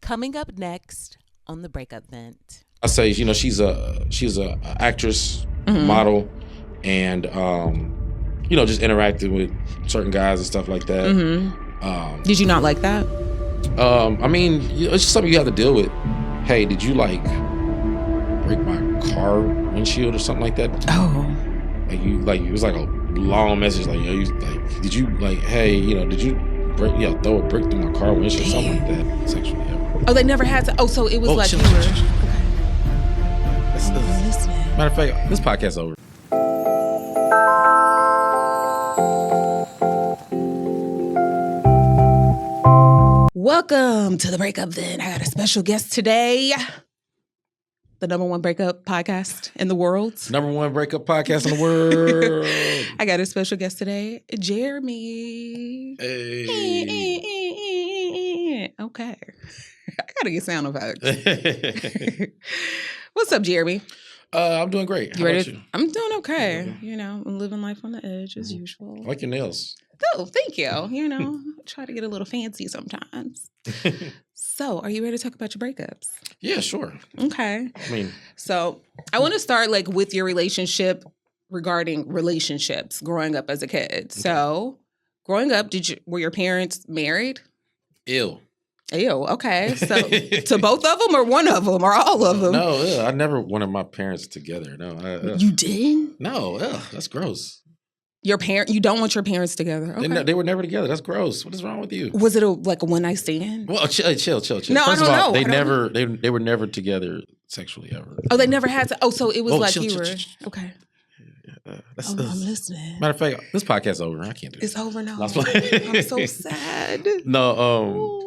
Coming up next on the Breakup Vent. I say, she's a actress, model, and just interacting with certain guys and stuff like that. Did you not like that? It's just something you have to deal with. Hey, did you break my car windshield or something like that? Oh, it was like a long message. Did you did you throw a brick through my car windshield, something like that? Sexually, yeah. Oh, they never had to. Oh, so it was chill. Okay. I'm listening. Matter of fact, this podcast's over. Welcome to the Breakup Vent. I got a special guest today. The number one breakup podcast in the world. Number one breakup podcast in the world. I got a special guest today, Jeremy. Hey. Okay. I gotta get sound effects. What's up, Jeremy? I'm doing great. How about you? I'm doing okay. I'm living life on the edge as usual. I like your nails. Oh, thank you. Try to get a little fancy sometimes. So, are you ready to talk about your breakups? Yeah, sure. Okay. So I want to start with your relationship regarding relationships growing up as a kid. Okay. So, growing up, were your parents married? Ew. Okay. So, to both of them or one of them or all of them? No, I never wanted my parents together. No. You did? No, that's gross. You don't want your parents together? Okay. They were never together. That's gross. What is wrong with you? Was it a one night stand? Well, chill. No, First I don't know. They were never together sexually ever. Oh, they never had to. Oh, so it was chill. Okay. I'm listening. Matter of fact, this podcast's over. I can't do it. It's over now. I'm so sad. No,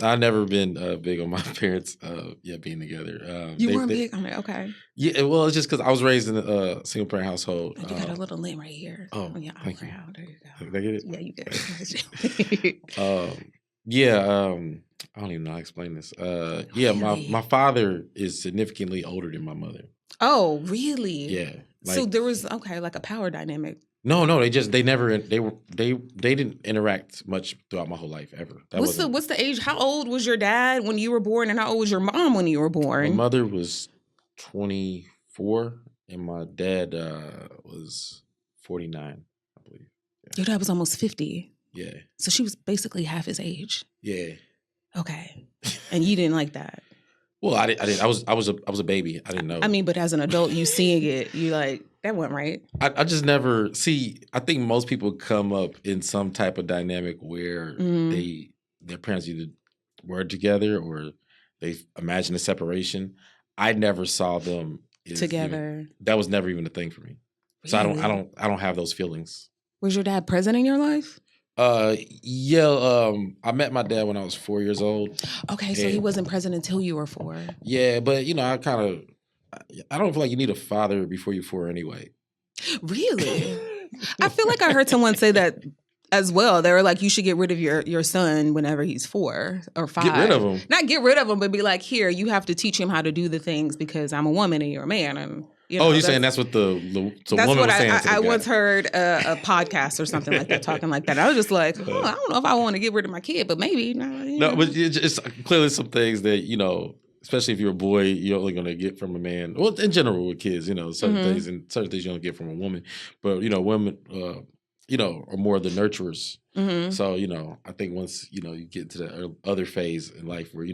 I've never been big on my parents being together. You weren't big on it, okay. Yeah, well, it's just because I was raised in a single parent household. You got a little limb right here. Oh, yeah, thank you. There you go. Did I get it? Yeah, you did. I don't even know how to explain this. Really? my father is significantly older than my mother. Oh, really? Yeah. So there was a power dynamic. No, they didn't interact much throughout my whole life ever. What's the age? How old was your dad when you were born, and how old was your mom when you were born? My mother was 24, and my dad was 49, I believe. Yeah. Your dad was almost 50. Yeah. So she was basically half his age. Yeah. Okay. And you didn't like that. Well, I didn't. I was a baby. I didn't know. But as an adult, you seeing it, you that wasn't right. I just never see. I think most people come up in some type of dynamic where their parents either were together or they imagine a separation. I never saw them together. That was never even a thing for me. Really? So I don't have those feelings. Was your dad present in your life? I met my dad when I was 4 years old. Okay, so he wasn't present until you were 4. Yeah, but I don't feel like you need a father before you're 4 anyway. Really? I feel like I heard someone say that as well. They were like, you should get rid of your son whenever he's 4 or 5. Get rid of him. Not get rid of him, but be like, here, you have to teach him how to do the things because I'm a woman and you're a man. And you're saying that's what the woman was saying? I once heard a podcast or something like that talking like that. I was just like, I don't know if I want to get rid of my kid, but maybe. No, but it's clearly some things that, especially if you're a boy, you're only going to get from a man. Well, in general with kids, certain things and certain things you don't get from a woman. But, women, are more the nurturers. Mm-hmm. So, I think once, you get into the other phase in life where,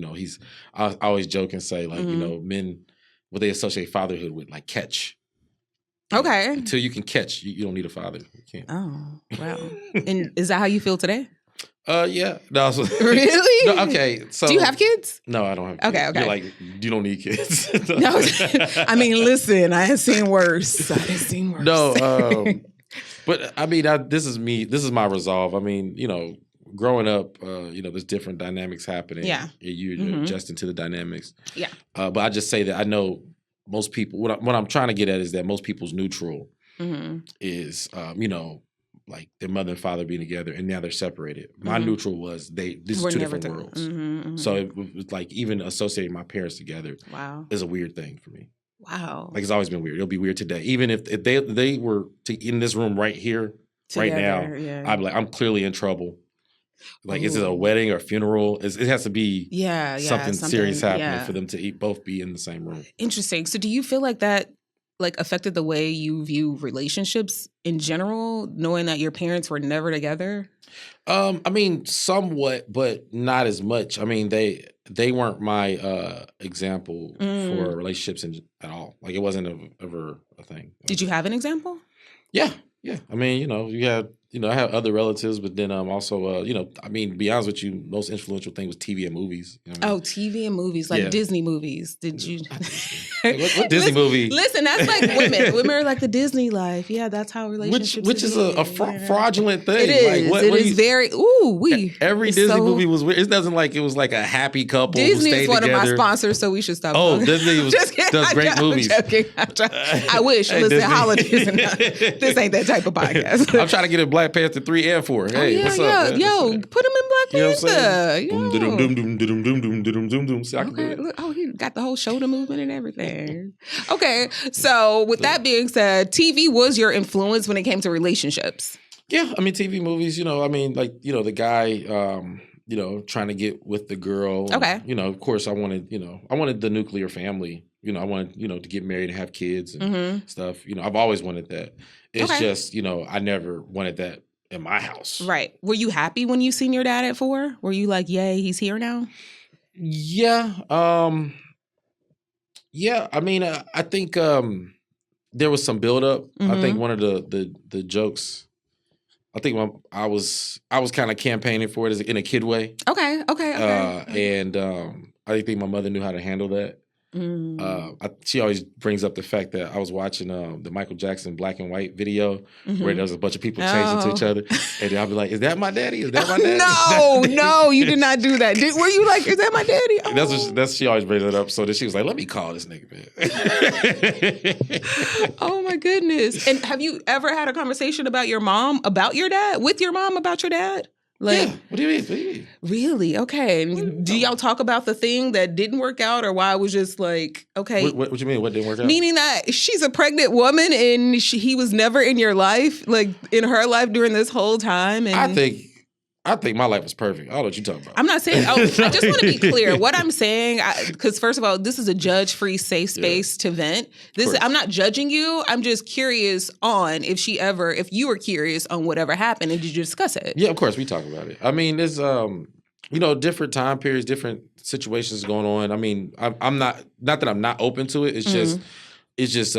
I always joke and say, men, what they associate fatherhood with, catch. Okay. Until you can catch, you don't need a father. You can't. Oh, wow. And is that how you feel today? Yeah. No, really? No, okay. So, do you have kids? No, I don't have kids. Okay. You don't need kids. No, listen, I have seen worse. No, but this is me. This is my resolve. Growing up, there's different dynamics happening. Yeah. You're adjusting to the dynamics. Yeah. But I just say that I know most people, what I'm trying to get at is that most people's neutral is, their mother and father being together and now they're separated. My neutral was this is two different worlds. So it was even associating my parents together is a weird thing for me. Wow. It's always been weird. It'll be weird today. Even if they were in this room right here, together, right now, I'd be like, I'm clearly in trouble. Like, is it a wedding or a funeral? It has to be something serious happening for them to both be in the same room. Interesting. So do you feel like that like affected the way you view relationships in general, knowing that your parents were never together? I mean, somewhat, but not as much. I mean, they weren't my example for relationships at all. Like, it wasn't ever a thing. Did you have an example? Yeah. I mean, I have other relatives, but then also, I mean, to be honest with you, most influential thing was TV and movies. You know what I mean? Oh, TV and movies, like Disney movies. Did you? What Disney movie? Listen, that's like women. Women are like the Disney life. Yeah, that's how relationships. Which is a fraudulent thing. It is. Like, it is very. Ooh, every Disney movie was weird. It doesn't like it was like a happy couple. Disney who stayed is one together. of my sponsors, so we should stop. Oh, Disney does great movies. I wish. Listen, Disney. holidays. This ain't that type of podcast. I'm trying to get a Black Panther 3 and 4. Hey, what's up? Man? Yo, put him in Black Panther. You know what I'm saying? See, I can do it. Look, he got the whole shoulder movement and everything. Okay, so with that being said, TV was your influence when it came to relationships. Yeah, I mean, TV movies, I mean, like, the guy, trying to get with the girl. Okay. Of course, I wanted the nuclear family. I wanted, to get married and have kids and stuff. I've always wanted that. It's just, I never wanted that in my house. Right. Were you happy when you seen your dad at 4? Were you like, yay, he's here now? Yeah. Yeah. I mean, I think there was some buildup. I think one of the jokes, I think I was kind of campaigning for it in a kid way. Okay. And I think my mother knew how to handle that. She always brings up the fact that I was watching the Michael Jackson black and white video where there was a bunch of people changing to each other, and I'll be like, "Is that my daddy? Is that my daddy?" No, you did not do that. Were you like, "Is that my daddy?" Oh. That's she always brings it up. So then she was like, "Let me call this nigga, man." Oh my goodness! And have you ever had a conversation about your mom about your dad with your mom about your dad? Like, yeah. What do you mean? Really? Okay. Do y'all talk about the thing that didn't work out, or why it was just like, okay? What you mean? What didn't work out? Meaning that she's a pregnant woman and he was never in your life, like in her life during this whole time. And I think my life was perfect. I don't know what you're talking about. I'm not saying. I just want to be clear. What I'm saying, because first of all, this is a judge-free, safe space to vent. I'm not judging you. I'm just curious on if you were curious on whatever happened, and did you discuss it? Yeah, of course we talk about it. I mean, there's different time periods, different situations going on. I mean, I'm not that I'm not open to it. It's just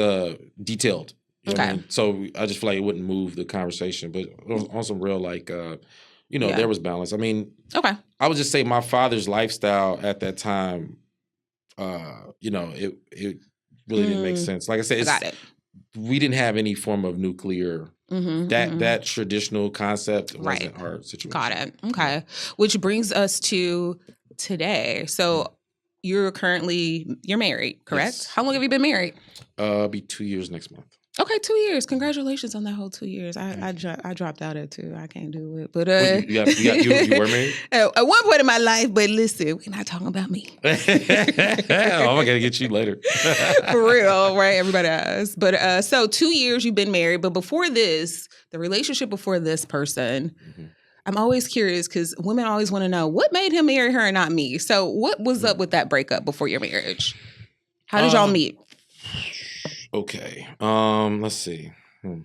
detailed. You know what I mean? So I just feel like it wouldn't move the conversation, but on some real like. There was balance. I mean, I would just say my father's lifestyle at that time, it really didn't make sense. Like I said, we didn't have any form of nuclear. That traditional concept wasn't our situation. Got it. Okay. Which brings us to today. So you're married, correct? Yes. How long have you been married? Be 2 years next month. Okay, 2 years. Congratulations on that whole 2 years. I dropped out at 2. I can't do it. But you were married? At one point in my life, but listen, we're not talking about me. I'm gonna get you later. For real, right? Everybody asks. But so 2 years you've been married, but before this, the relationship before this person, I'm always curious because women always want to know what made him marry her and not me. So what was up with that breakup before your marriage? How did y'all meet? Okay. Let's see. All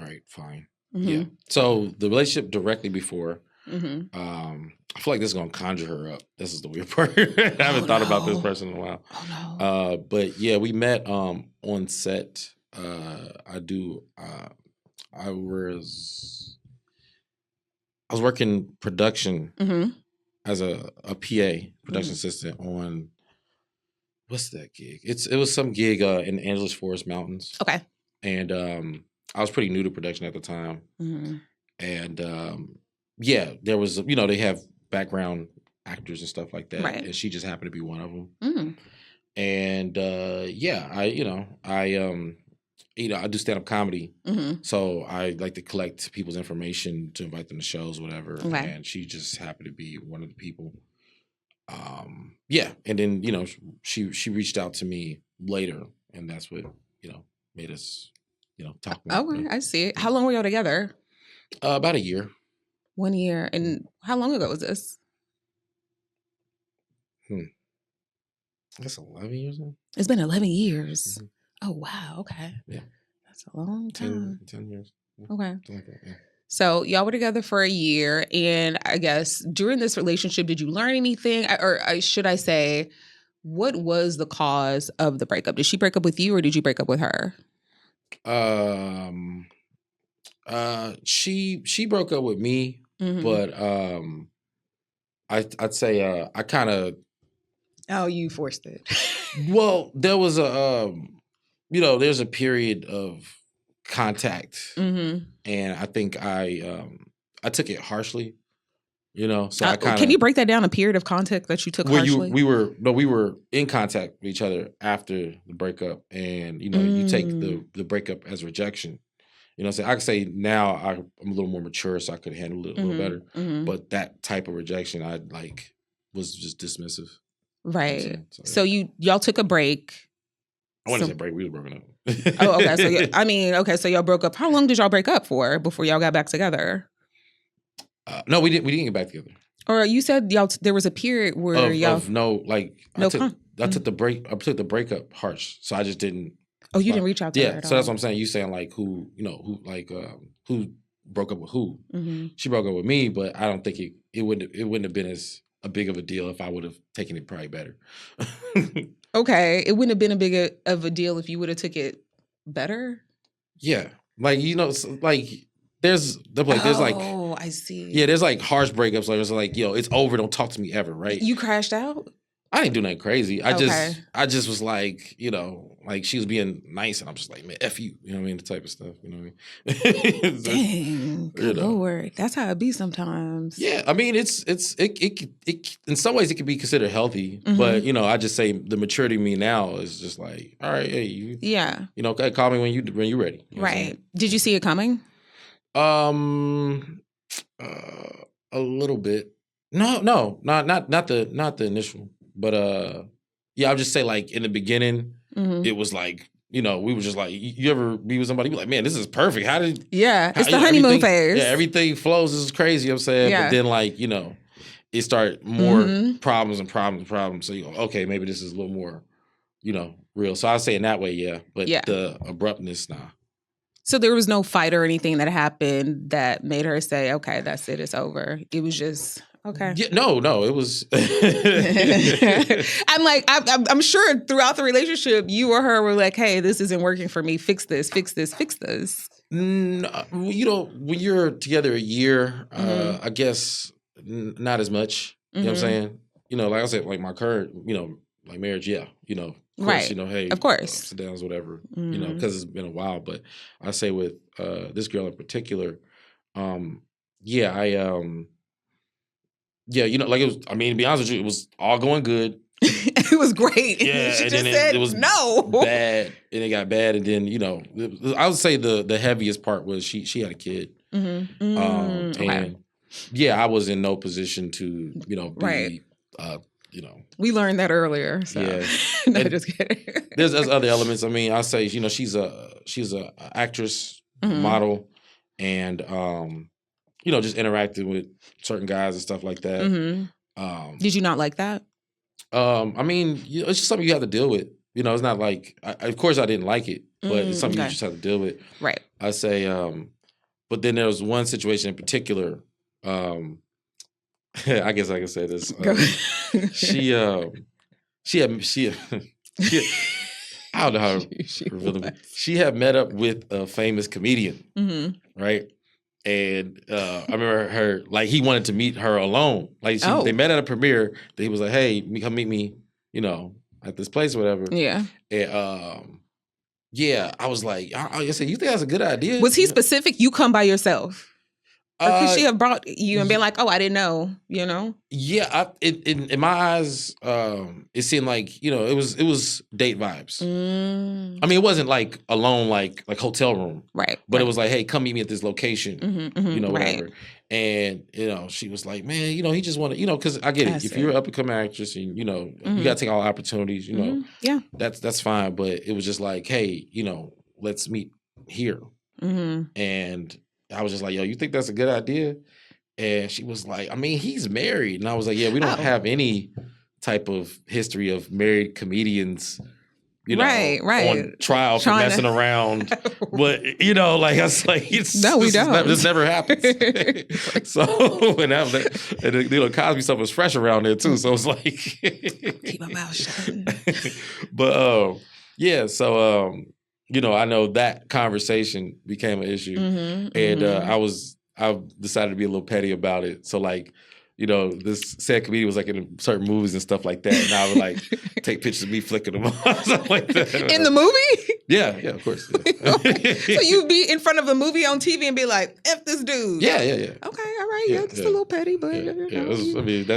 right, fine. Yeah. So the relationship directly before, I feel like this is gonna conjure her up. This is the weird part. I haven't thought about this person in a while. Oh no. But yeah, we met on set. I was working production as a PA, production assistant on. What's that gig? It was some gig in Angeles Forest Mountains. Okay. And I was pretty new to production at the time. And there was, they have background actors and stuff like that. Right. And she just happened to be one of them. And I do stand-up comedy. So I like to collect people's information to invite them to shows, whatever. Okay. And she just happened to be one of the people. And then she reached out to me later, and that's what made us talk more. Okay, I see. How long were y'all together? About a year. 1 year. And how long ago was this? That's 11 years now. It's been 11 years. Mhm. Oh, wow. Okay. Yeah. That's a long time. 10 years. Yeah. Okay. Something like that, yeah. So y'all were together for a year, and I guess during this relationship, did you learn anything, should I say, what was the cause of the breakup? Did she break up with you, or did you break up with her? She broke up with me, but I'd say I kind of. Oh, you forced it. Well, there was there's a period of contact, and I think I took it harshly. So I kind of. Can you break that down? A period of contact that you took harshly? We were in contact with each other after the breakup, and you take the breakup as rejection. So I could say now I'm a little more mature, so I could handle it a little better. But that type of rejection, I was just dismissive. Right. So y'all took a break. I want to say break. We were broken up. Oh, okay. So so y'all broke up. How long did y'all break up for before y'all got back together? No, we didn't get back together. Or you said there was a period where I took the break. I took the breakup harsh, so I just didn't. Oh, you didn't reach out to her at all. So that's what I'm saying. You saying who broke up with who? She broke up with me, but I don't think it wouldn't have been as a big of a deal if I would have taken it probably better. Okay, it wouldn't have been a big of a deal if you would have took it better. Yeah, there's oh, I see. Yeah, there's harsh breakups. It's it's over. Don't talk to me ever. Right? You crashed out. I didn't do nothing crazy. I just was she was being nice, and I'm just like, man, F you. You know what I mean? The type of stuff. You know what I mean? Dang, good Lord, that's how it be sometimes. Yeah, I mean, it in some ways it could be considered healthy, but I just say the maturity of me now is just all right, hey, you, call me when you're ready. Right? Did you see it coming? A little bit. No, not the initial. But I'll just say in the beginning, it was we were just you ever be with somebody, you be like, man, this is perfect. It's the honeymoon phase. Yeah, everything flows. This is crazy. You know what I'm saying, yeah. But then it started more problems and problems and problems. So you go, okay, maybe this is a little more, real. So I'll say in that way, yeah. But the abruptness, nah. So there was no fight or anything that happened that made her say, okay, that's it, it's over. It was just, okay. Yeah, no, it was. I'm sure throughout the relationship, you or her were like, hey, this isn't working for me. Fix this, fix this, fix this. No, when you're together a year, I guess not as much. You know what I'm saying? Like I said, my current, marriage, yeah. Of course, right. Hey, of course, ups and downs, whatever. Because it's been a while. But I say with this girl in particular, it was. I mean, to be honest with you, it was all going good. It was great. Yeah, she and just then said it was no. Bad, and it got bad, and then I would say the heaviest part was she had a kid, and I was in no position to be right. We learned that earlier. So. Yeah, no, just kidding. There's other elements. I mean, I say she's a actress, model, and just interacting with certain guys and stuff like that. Did you not like that? I mean, it's just something you have to deal with. It's not of course I didn't like it, but it's something you just have to deal with. Right. I say, but then there was one situation in particular. I guess I can say this. She I don't know how to reveal it. She had met up with a famous comedian, right? And I remember her, he wanted to meet her alone. They met at a premiere. He was like, hey, come meet me, at this place or whatever. Yeah. And I was like, I said, you think that's a good idea? Was he specific? You come by yourself? Or could she have brought you and been like, oh, I didn't know, Yeah, in my eyes, it seemed like, it was date vibes. I mean, it wasn't alone, like hotel room. Right. But it was like, hey, come meet me at this location, whatever. Right. And, she was like, man, he just wanted, because I get it. If you're an up-and-coming actress and, you got to take all opportunities, yeah, that's fine. But it was just like, hey, let's meet here. And I was just like, yo, you think that's a good idea? And she was like, I mean, he's married. And I was like, yeah, we don't Oh. have any type of history of married comedians, Right. on trial for Trying messing to- around. But, like, I was like, No, we don't. This never happens. So, and Cosby stuff was fresh around there too. So it's like. Keep my mouth shut. But, yeah, so, I know that conversation became an issue. And I decided to be a little petty about it. So, like, this sad comedian was like in certain movies and stuff like that. And I would like take pictures of me flicking them off, stuff like that. In the movie? Yeah, of course. Yeah. Okay. So you'd be in front of a movie on TV and be like, F this dude. Yeah. Okay, all right. Yeah, just a little petty, but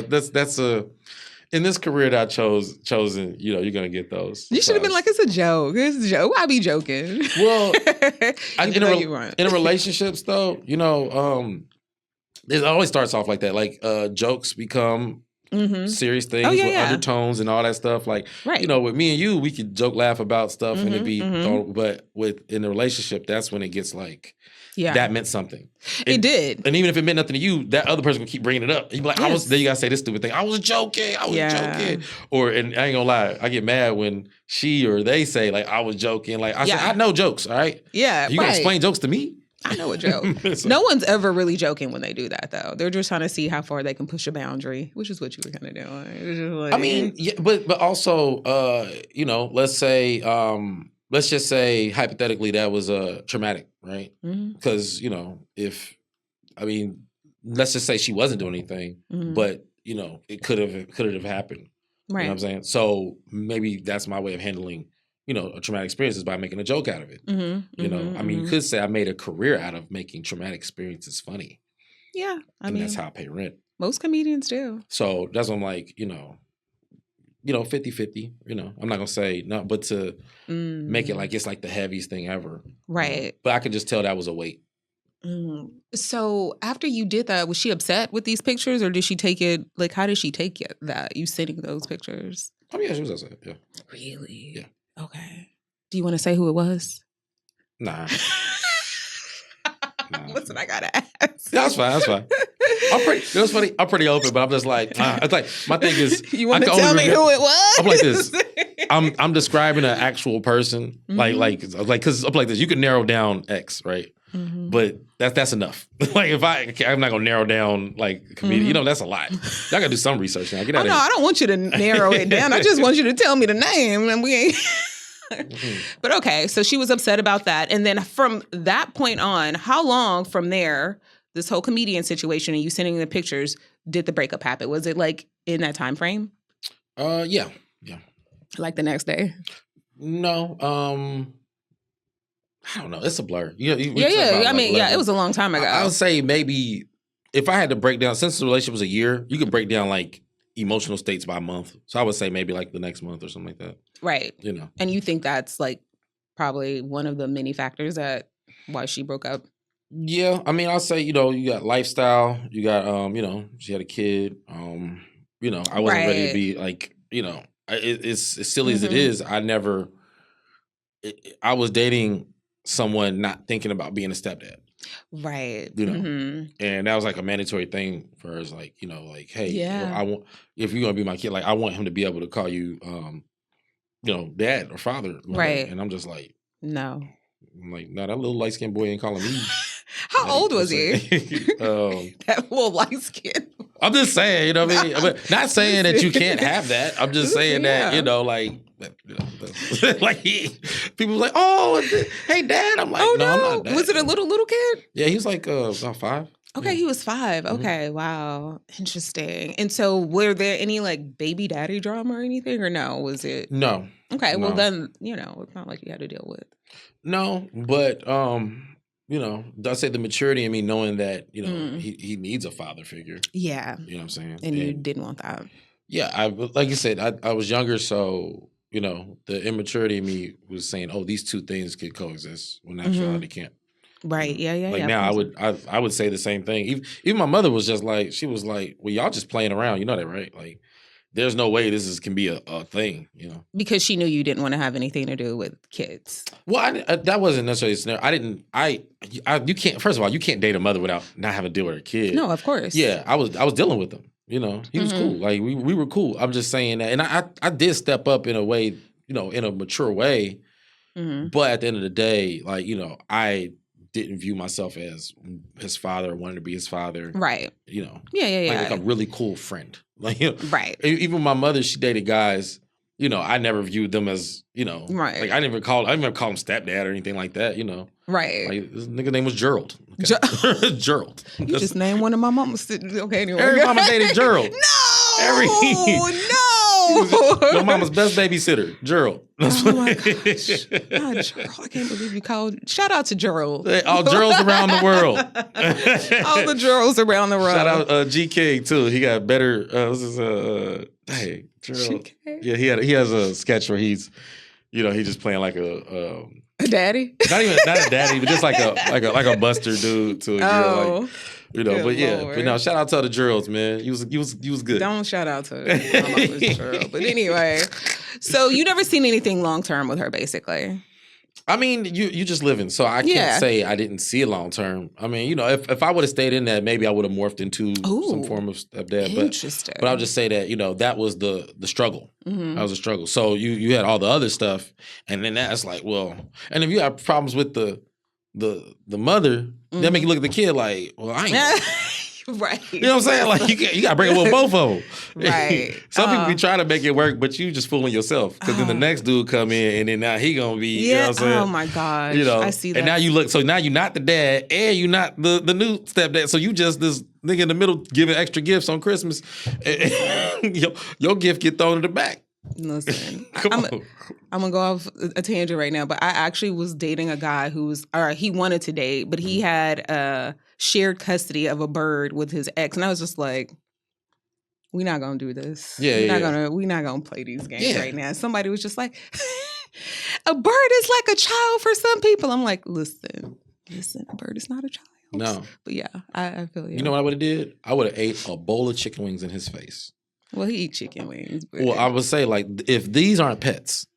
That's in this career that I chosen, you're gonna get those. You should have been like, it's a joke. It's a joke. I be joking. Well, you weren't. in relationships though, it always starts off like that. Like jokes become serious things with undertones and all that stuff. Like, right. With me and you, we could joke, laugh about stuff and it'd be, but in the relationship, that's when it gets like, that meant something. It did. And even if it meant nothing to you, that other person would keep bringing it up. You'd be like, then you gotta say this stupid thing. I was joking. And I ain't gonna lie, I get mad when she or they say like, I was joking. Like I said, I know jokes, all right? Yeah. You gonna explain jokes to me? I know a joke. No one's ever really joking when they do that, though. They're just trying to see how far they can push a boundary, which is what you were kind of doing. Like, I mean, yeah, but also, let's just say hypothetically that was traumatic, right? Because let's just say she wasn't doing anything, but it could have happened. Right. You know what I'm saying? So maybe that's my way of handling. A traumatic experience is by making a joke out of it. You could say I made a career out of making traumatic experiences funny. Yeah. I mean, that's how I pay rent. Most comedians do. So that's what I'm like, 50-50, I'm not going to say no, but to make it like it's like the heaviest thing ever. Right. But I could just tell that was a weight. So after you did that, was she upset with these pictures or did she take it, like, how did she take it, that you sending those pictures? Oh, yeah, she was upset, yeah. Really? Yeah. Okay. Do you want to say who it was? Nah. Listen, I gotta ask. Yeah, that's fine. It's funny. I'm pretty open, but I'm just like, it's like my thing is. You want to tell me who it was? I'm like this. I'm describing an actual person, like because I'm like this. You can narrow down X, right? But that's enough. Like I'm not gonna narrow down like a comedian. That's a lot. Y'all gotta do some research now. Get out of here. I don't want you to narrow it down. I just want you to tell me the name, and we ain't. But okay, so she was upset about that, and then from that point on, how long from there, this whole comedian situation and you sending the pictures, did the breakup happen? Was it like in that time frame? Yeah. Like the next day? No. I don't know. It's a blur. Yeah. It was a long time ago. I would say maybe if I had to break down, since the relationship was a year, you could break down like emotional states by month. So I would say maybe like the next month or something like that. Right. And you think that's like probably one of the many factors that why she broke up? Yeah. I mean, I'll say, you got lifestyle, you got, she had a kid. I wasn't ready to be like, it's as silly as it is. I was dating someone not thinking about being a stepdad. Right. And that was like a mandatory thing for us. Like, like, hey, I want, if you're going to be my kid, like I want him to be able to call you, dad or father. Right. And I'm just like, no. I'm like, no, that little light skinned boy ain't calling me. How old was he? That little light skin. I'm just saying, you know what I mean? But not saying that you can't have that. I'm just saying that, like people like, oh, hey, dad. I'm like, no, I'm not dad. Was it a little kid? Yeah, he was like about 5. Okay, he was 5. Okay, wow, interesting. And so, were there any like baby daddy drama or anything, or no? Was it no? Okay, well then, it's not like you had to deal with. No, but I say the maturity in me knowing that he needs a father figure. Yeah, you know what I'm saying. And you didn't want that. Yeah, like you said, I was younger, so the immaturity in me was saying, oh, these two things could coexist when actuality can't. Right. Yeah. Like now, I would say the same thing. Even my mother was just like, she was like, well, y'all just playing around. You know that, right? Like, there's no way can be a thing, you know. Because she knew you didn't want to have anything to do with kids. Well, that wasn't necessarily a scenario. You can't. First of all, you can't date a mother without not having to deal with her kid. No, of course. Yeah, I was dealing with him. You know, he was cool. Like we were cool. I'm just saying that, and I did step up in a way, you know, in a mature way. But at the end of the day, like, you know, I didn't view myself as his father or wanted to be his father. Right. You know. Yeah. Like a really cool friend. Like, you know, right. Even my mother, she dated guys. You know, I never viewed them as, you know, right. Like I didn't call him stepdad or anything like that. You know. Right. Like this nigga name was Gerald. Okay. Gerald. You just named one of my mamas. Okay, anyway. Every mama dated Gerald. No. Your mama's best babysitter, Gerald. Oh my gosh. God, Gerald. I can't believe you called. Shout out to Gerald. All Geralds around the world. All the Geralds around the world. Shout out G King too. He got better. Hey, Gerald. Yeah, he has a sketch where he's, you know, he's just playing like a daddy. Not a daddy, but just like a buster dude to a girl. Like, you know, but yeah, Lord. But no, shout out to the Geralds, man. He was good. Don't shout out to my girl. But anyway, so you never seen anything long term with her, basically. I mean, you just living, so I can't say I didn't see it long term. I mean, you know, if I would have stayed in that, maybe I would have morphed into some form of stepdad. Interesting. But I'll just say that, you know, that was the struggle. That was a struggle. So you had all the other stuff, and then that's like, well, and if you have problems with the mother, that make you look at the kid like, well, I ain't. Right. You know what I'm saying? Like you got to break it with both of them. Right. Some people be trying to make it work, but you just fooling yourself. Because then the next dude come in, and then now he gonna be. You know what I'm saying? Oh my gosh. You know, I see that. And now you look. So now you're not the dad, and you're not the new stepdad. So you just this nigga in the middle giving extra gifts on Christmas. Your gift get thrown in the back. Listen, I'm gonna go off a tangent right now, but I actually was dating a guy he wanted to date, but he had shared custody of a bird with his ex, and I was just like, we're not gonna do this. We're not gonna play these games right now. Somebody was just like, a bird is like a child for some people. I'm like, listen, a bird is not a child. No, but yeah, I feel you. You know what I would have did? I would have ate a bowl of chicken wings in his face. Well, he eat chicken wings. But... Well, I would say, like, if these aren't pets.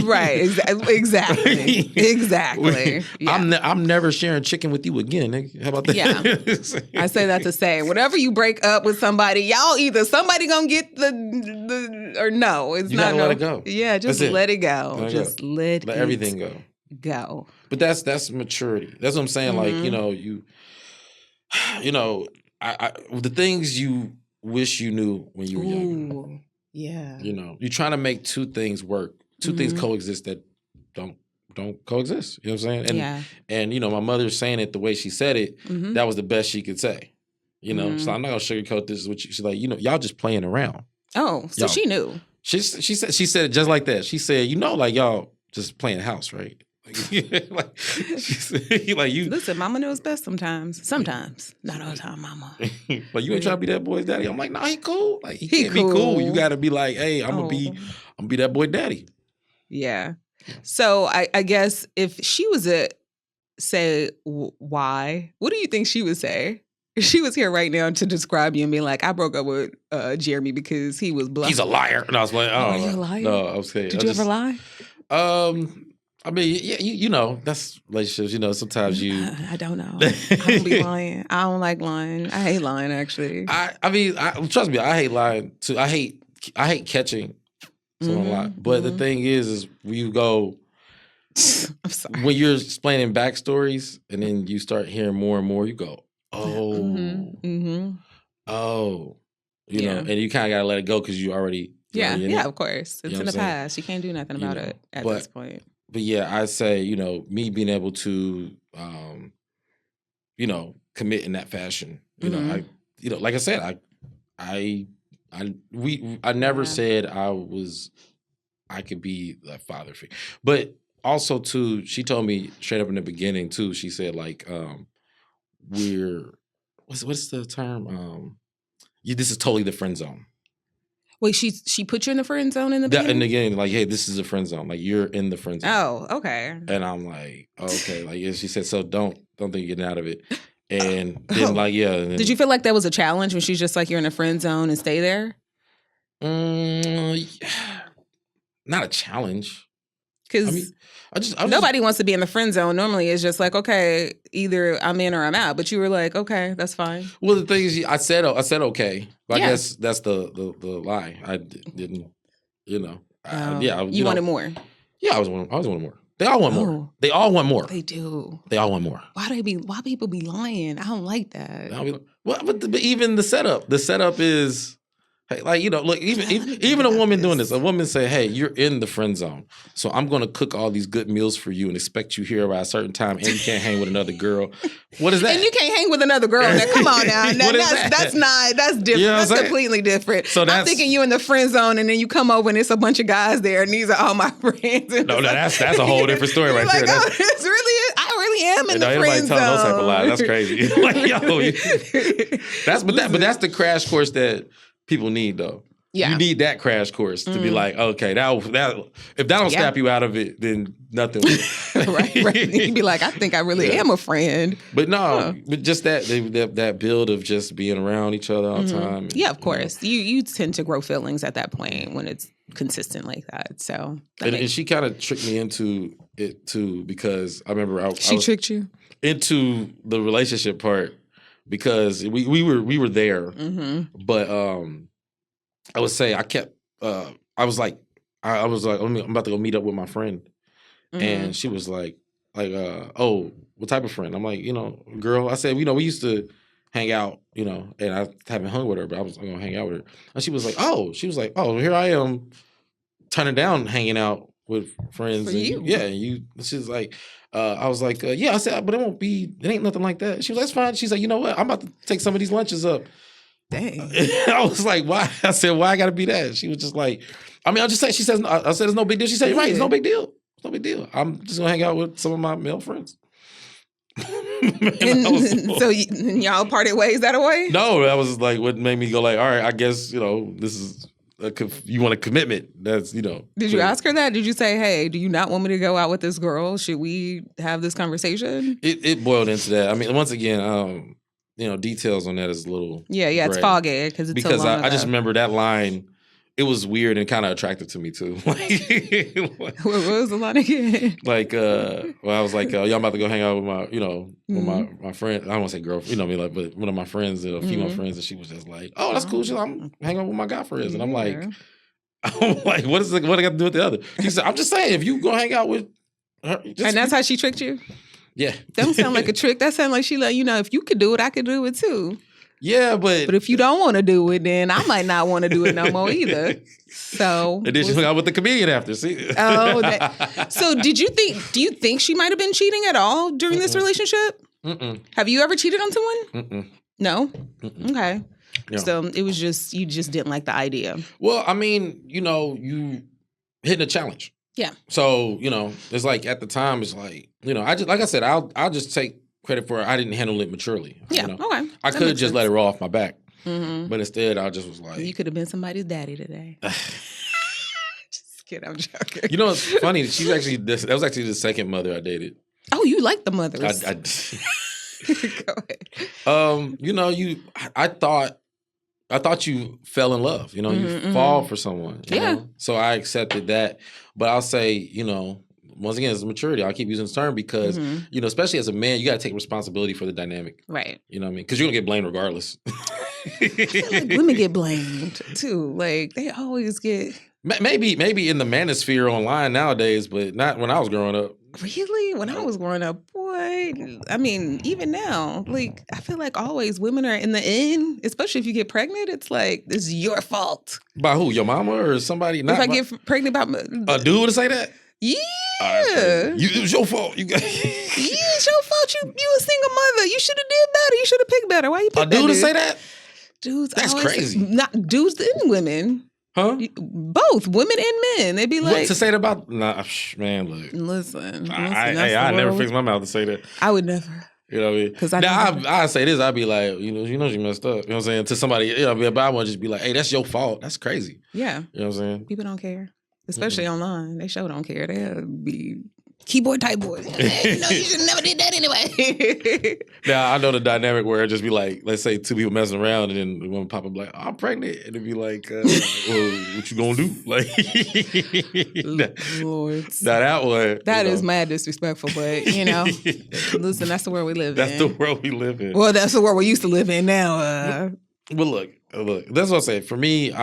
Right. Exactly. Yeah. I'm never sharing chicken with you again, nigga. How about that? Yeah. I say that to say, whenever you break up with somebody, y'all either somebody gonna get the or no. It's you not gotta let it go. Yeah, just let it go. Let everything go. Go. But that's maturity. That's what I'm saying. Like, you know, I the things you wish you knew when you were younger. Yeah. You know, you're trying to make two things work. Two things coexist that don't coexist. You know what I'm saying? And you know, my mother saying it the way she said it, that was the best she could say. You know, so I'm not gonna sugarcoat this. She's like, you know, y'all just playing around. Oh, so she knew. She said it just like that. She said, you know, like y'all just playing house, right? Like she said, like you listen, mama knows best sometimes. Sometimes. Not all the time, mama. Like you ain't trying to be that boy's daddy. I'm like, nah, he cool. Like he can't be cool. You gotta be like, hey, I'm gonna be that boy daddy. Yeah. So I guess if she was say why, what do you think she would say? If she was here right now to describe you and be like, I broke up with Jeremy because he was bluffing. He's a liar. And I was like, oh, you're a liar? No, I was saying. Did you ever lie? I mean, yeah, you know, that's relationships. You know, sometimes you. I don't know. I don't be lying. I don't like lying. I hate lying, actually. I mean, trust me, I hate lying too. I hate catching someone lie. But the thing is you go. I'm sorry. When you're explaining backstories, and then you start hearing more and more, you go, oh, oh, you know, and you kind of gotta let it go because you already. Yeah, of course. It's in the past. You can't do nothing about it at this point. But yeah, I say, you know, me being able to, you know, commit in that fashion. You know, like I said, I never said I could be that father figure. But also too, she told me straight up in the beginning too. She said like, what's the term? This is totally the friend zone. Wait, she put you in the friend zone in the beginning? In the beginning, like, hey, this is a friend zone. Like, you're in the friend zone. Oh, okay. And I'm like, okay. Like, she said, so don't think you're getting out of it. And then, like, yeah. And then, did you feel like that was a challenge when she's just like, you're in a friend zone and stay there? Not a challenge. Because I mean, I just nobody wants to be in the friend zone. Normally, it's just like, okay, either I'm in or I'm out. But you were like, okay, that's fine. Well, the thing is, I said okay. But Yeah. I guess that's the lie. I didn't, you know. You wanted more. Yeah, I was wanting more. They all want more. They all want more. They do. They all want more. Why people be lying? I don't like that. Well, but even the setup is. Hey, like, you know, look, even a woman doing this, a woman say, hey, you're in the friend zone. So I'm going to cook all these good meals for you and expect you here by a certain time and you can't hang with another girl. What is that? And you can't hang with another girl. Now, come on now. That's different. You know that's completely different. So I'm thinking you in the friend zone and then you come over and it's a bunch of guys there and these are all my friends. No, that's a whole different story right there. Oh, I really am in the friend zone. Those type of lies. That's crazy. Like, but that's the crash course that people need, though. Yeah. You need that crash course to be like, okay, that if that don't snap you out of it, then nothing will. right. You'd be like, I think I really am a friend. But no, but just that build of just being around each other all the time. Yeah, of course. You tend to grow feelings at that point when it's consistent like that. So and she kind of tricked me into it too, because I remember she tricked you into the relationship part. Because we were there, but I would say I kept. I was like, I'm about to go meet up with my friend, and she was like, oh, what type of friend? I'm like, girl. I said, we used to hang out, and I haven't hung with her, but I was gonna hang out with her, and she was like, oh, here I am, turning down hanging out with friends. For you. She's like. I was like, yeah. I said, but it ain't nothing like that. She was like, that's fine. She's like, you know what? I'm about to take some of these lunches up. Dang. I was like, why? I said, why I gotta be that? She was just like, I mean, I just said, I said, it's no big deal. She said, right, it's no big deal. It's no big deal. I'm just gonna hang out with some of my male friends. So y'all parted ways that way? No, that was like what made me go like, all right, I guess, this is, you want a commitment. That's, Did you ask her that? Did you say, hey, do you not want me to go out with this girl? Should we have this conversation? It boiled into that. I mean, once again, details on that is a little Yeah, gray. it's foggy because it's so long I just remember that line. It was weird and kind of attractive to me too. What was the line again? Like, I was like, y'all about to go hang out with my, with my friend. I don't want to say girlfriend, but one of my friends, female friends, and she was just like, oh, that's cool. She's like, I'm hanging out with my guy friends, and I'm like, what I got to do with the other? She said, I'm just saying, if you go hang out with her, and that's how she tricked you. Yeah, that don't sound like a trick. That sounds like she let you know if you could do it, I could do it too. Yeah, but if you don't want to do it, then I might not want to do it no more either. So and then she hung out with the comedian after. See? So do you think she might have been cheating at all during this relationship? Have you ever cheated on someone? No. Okay. Yeah. So it was just you just didn't like the idea. Well, I mean, you hitting a challenge. Yeah. So it's like at the time, it's like I just like I said, I'll just take credit for it. I didn't handle it maturely. Yeah, okay. I could have just let it roll off my back. But instead, I just was like... You could have been somebody's daddy today. Just kidding, I'm joking. You know, it's funny. That was actually the second mother I dated. Oh, you like the mothers. Go ahead. I thought you fell in love. You fall for someone. You know? So I accepted that. But I'll say, once again, it's maturity. I'll keep using this term because, especially as a man, you got to take responsibility for the dynamic. Right. You know what I mean? Because you're going to get blamed regardless. I feel like women get blamed too. Like, they always get... Maybe in the manosphere online nowadays, but not when I was growing up. Really? When I was growing up, boy, I mean, even now, like, I feel like always women are in the end, especially if you get pregnant, it's like, this is your fault. By who? Your mama or somebody? If I get pregnant by... A dude to say that? Yeah. It was your fault. Yeah, it's your fault. You a single mother. You should have did better. You should have picked better. Why you pick a dude to say that? Dudes, that's crazy. Not dudes and women. Huh? Both women and men. They'd be like, what to say that about? Nah, man, look. Listen. I never fix my mouth to say that. I would never. You know what I mean? Because I say this, I'd be like, you know, she messed up. You know what I'm saying? To somebody, but I want to just be like, hey, that's your fault. That's crazy. Yeah. You know what I'm saying? People don't care. Especially online. They sure don't care. They'll be Keyboard, typeboard. You should never did that anyway. Now, I know the dynamic where it just be like, let's say two people messing around and then one pop up like, I'm pregnant. And it'd be like, well, what you gonna do? Like, Lord. now that one. That is mad disrespectful, but, listen, that's the world we live in. That's the world we live in. Well, that's the world we used to live in now. Well, look, that's what I say. For me,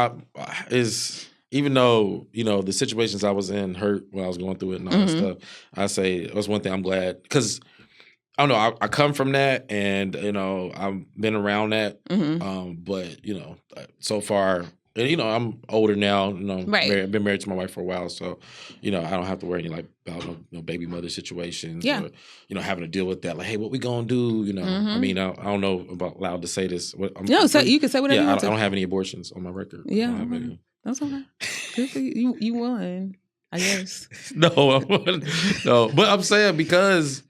even though, the situations I was in hurt when I was going through it and all that stuff, I say it was one thing I'm glad. Because, I don't know, I come from that and, I've been around that. But, so far, and, I'm older now, Right. I've been married to my wife for a while. So, I don't have to worry about no baby mother situations. Yeah. Or, having to deal with that. Like, hey, what we gonna do? I mean, I don't know about allowed to say this. So you can say whatever you want to. I don't have any abortions on my record. Yeah. I don't have any. That's okay. Good for you. You won, I guess. No, but I'm saying because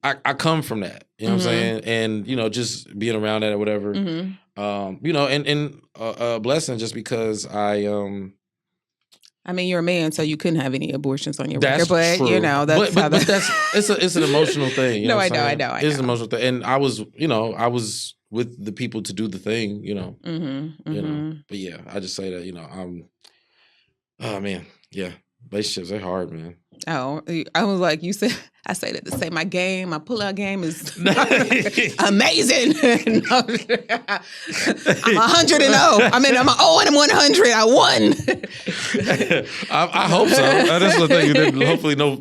I come from that. You know what I'm saying? And just being around that or whatever. And a blessing just because I mean, you're a man, so you couldn't have any abortions on your that's record, but true. That's but that's it's an emotional thing. You know what I'm saying? It's an emotional thing, and I was with the people to do the thing. But yeah, I just say that oh man, yeah, relationships are hard, man. Oh, I was like, you said, I say that to say my pull-out game is amazing. I'm 100-0. I mean, I'm 0-100. I won. I hope so. That's the thing. Hopefully, no.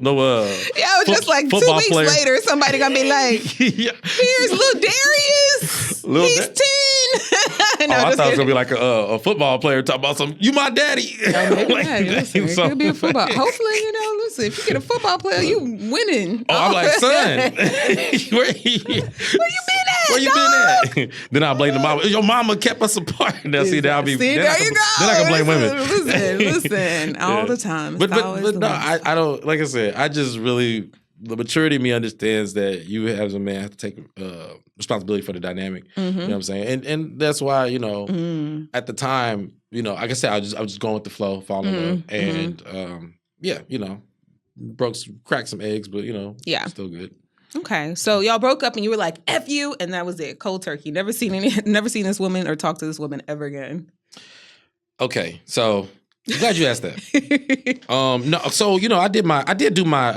Yeah, I was just like 2 weeks player. later, somebody gonna be like, "Here's little Darius. He's 10." No, I thought it was gonna be like a football player talking about something. You my daddy. Maybe not. Listen, it could be a football. Hopefully, listen, if you get a football player, you winning. Oh, I'm like, son, where you been at? Where you been at? Then I blame the mama. Your mama kept us apart. Now, see, there you go. Then I can blame women. Listen, all the time. But no, I don't. Like I said, I just really the maturity of me understands that you as a man have to take responsibility for the dynamic. You know what I'm saying? And that's why at the time, like I said, I was just going with the flow, falling in love, and cracked some eggs, but still good. Okay, so y'all broke up and you were like, F you, and that was it. Cold turkey. Never seen this woman or talked to this woman ever again. Okay, so I'm glad you asked that. No, so I did do my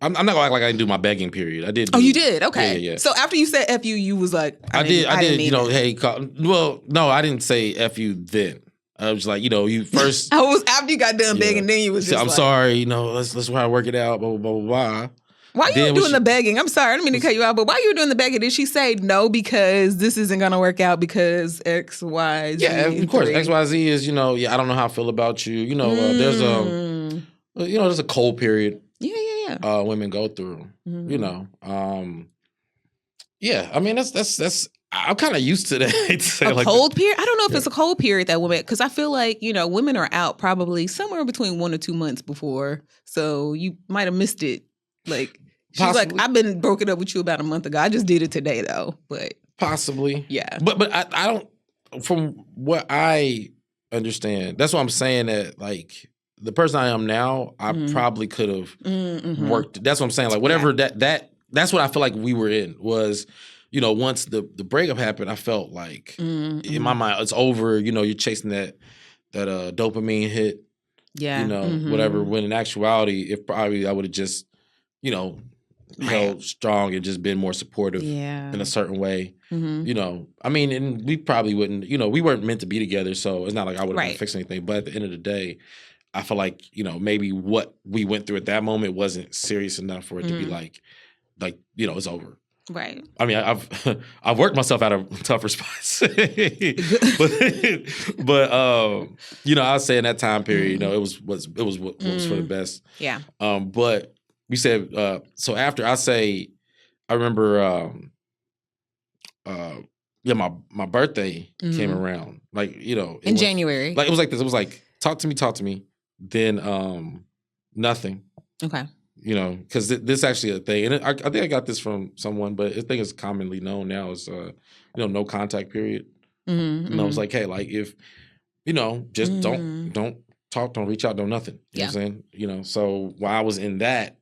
I'm not gonna act like I didn't do my begging period. I did. You did? Okay. Yeah. So after you said F you was like, I did, hey, well, no, I didn't say F you then. I was like, you first. I was after you got done begging, then you was just I'm sorry, let's try to work it out, blah, blah, blah, blah. Why you doing the begging? I'm sorry, I didn't mean to cut you out, but why you were doing the begging? Did she say no because this isn't going to work out because X, Y, Z? Yeah, of course. X, Y, Z is, I don't know how I feel about you. There's there's a cold period. Yeah. Women go through, Yeah, I mean, that's I'm kind of used to that. A cold period? I don't know if it's a cold period that women, because I feel like, women are out probably somewhere between 1 or 2 months before. So you might have missed it. Like, she's like, I've been broken up with you about a month ago. I just did it today though, but. Possibly. Yeah. But I don't, from what I understand, that's what I'm saying that like, the person I am now, I probably could have worked. That's what I'm saying. Like whatever that's what I feel like we were in was, once the breakup happened, I felt like in my mind it's over. You're chasing that dopamine hit. Yeah. Whatever. When in actuality, if probably I would have just, held strong and just been more supportive in a certain way. I mean, and we probably wouldn't. We weren't meant to be together, so it's not like I would have been fixing anything. But at the end of the day, I feel like maybe what we went through at that moment wasn't serious enough for it to be like it's over. Right. I mean, I've worked myself out of tougher spots, but I was saying that time period, it was what was for the best. Yeah. But you said so after I remember my birthday came around in January. Like it was like this. It was like talk to me. Then nothing. Okay. Because this actually a thing, and I think I got this from someone, but I think it's commonly known now as no contact period. And I was like, hey, like if just don't talk, don't reach out, don't nothing. You know what I'm saying? So while I was in that,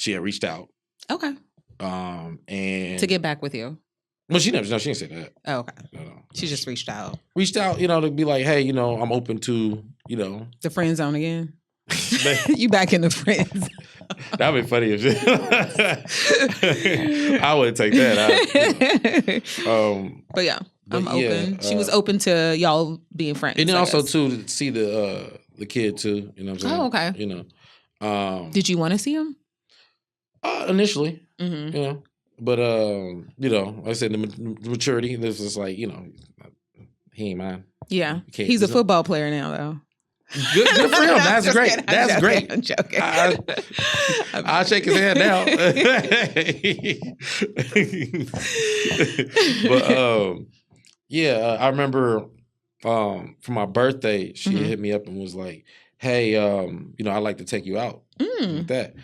she had reached out. Okay. And To get back with you. Well, she didn't say that. Oh, okay. No. She just reached out. Reached out, to be like, hey, I'm open to, The friend zone again. You back in the friend zone. That'd be funny if I would take that out. But yeah, I'm open. She was open to y'all being friends. And then also too to see the kid too. You know what I'm saying? Oh, okay. Did you want to see him? Initially, but like I said, the maturity. This is like he ain't mine. Yeah, he's a football player now though. Good for him. That's great. Kidding. That's great. I'm joking. I'll shake his hand now. But I remember for my birthday, she hit me up and was like, "Hey, I'd like to take you out like that."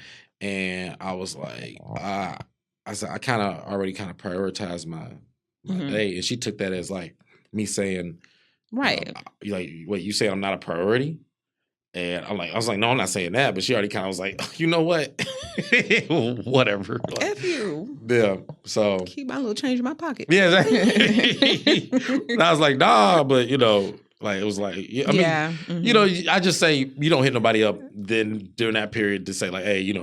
And I was like, I said I kind of already prioritized my day, and she took that as like me saying. Right. Like, wait, you say I'm not a priority? And I was like, no, I'm not saying that. But she already kind of was like, you know what? Whatever. Like, F you. Yeah. So. Keep my little change in my pocket. Yeah, exactly. And I was like, nah, but like it was like, I mean, I just say you don't hit nobody up then during that period to say like, hey,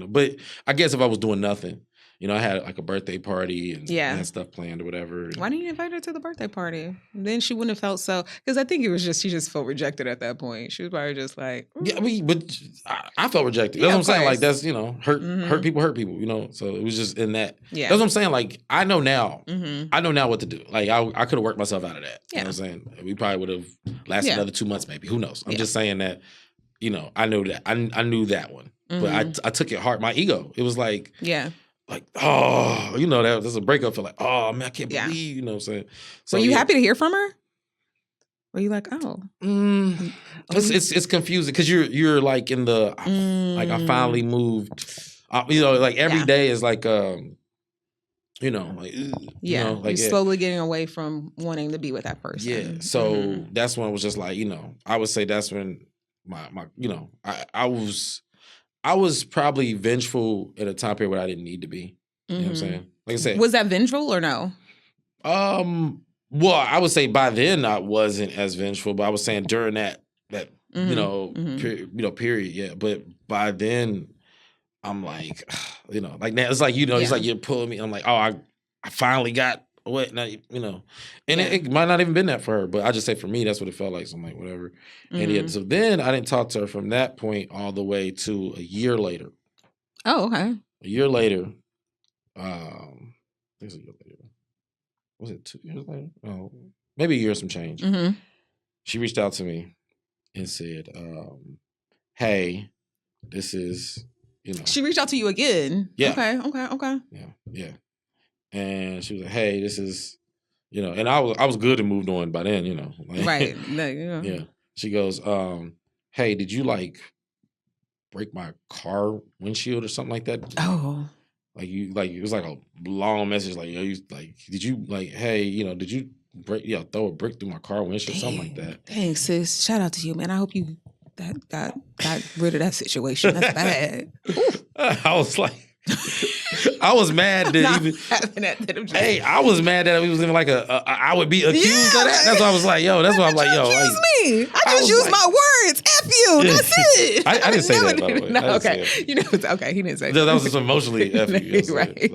But I guess if I was doing nothing. I had like a birthday party and I had stuff planned or whatever. Why didn't you invite her to the birthday party? Then she wouldn't have felt so. Because I think it was she just felt rejected at that point. She was probably just like, yeah, I mean, but I felt rejected. That's what I'm saying. Like that's hurt people. So it was just in that. Yeah, that's what I'm saying. Like I know now. I know now what to do. Like I could have worked myself out of that. You know what I'm saying? We probably would have lasted another 2 months, maybe. Who knows? I'm just saying that. I know that. I knew that one, but I took it hard. My ego. It was like like, oh, that was a breakup. Feel like, oh man, I can't believe, you know what I'm saying? So were you happy to hear from her? Were you like, oh? It's confusing because you're like in the like I finally moved. Like every day is like like you're slowly getting away from wanting to be with that person. Yeah. So that's when it was just like, I would say that's when my I was probably vengeful at a time period where I didn't need to be. You know what I'm saying? Like I said. Was that vengeful or no? Well, I would say by then I wasn't as vengeful, but I was saying during that period, yeah. But by then I'm like, like now it's like, it's like you're pulling me. I'm like, oh, I finally got what now, and it might not even been that for her, but I just say for me, that's what it felt like. So I'm like, whatever. And so then I didn't talk to her from that point all the way to a year later. Oh, okay. A year later, I think it was a year later. Was it 2 years later? Oh, maybe a year some change. She reached out to me and said, hey, this is, She reached out to you again? Yeah. Okay. Yeah. And she was like, hey, this is, and I was good and moved on by then, Like, right. Yeah. She goes, hey, did you like break my car windshield or something like that? Oh. It was like a long message. Like, did you like, hey, did you throw a brick through my car windshield, something like that? Dang, sis. Shout out to you, man. I hope you got rid of that situation. That's bad. I was like, I was mad that I was mad that it was even like I would be accused of that. That's why I was like, yo, that's why I'm like, yo. Excuse me. I just used my words. F you. That's it. I didn't say that, by the way. No, okay. It's okay. He didn't say that. That was just emotionally F you. Right.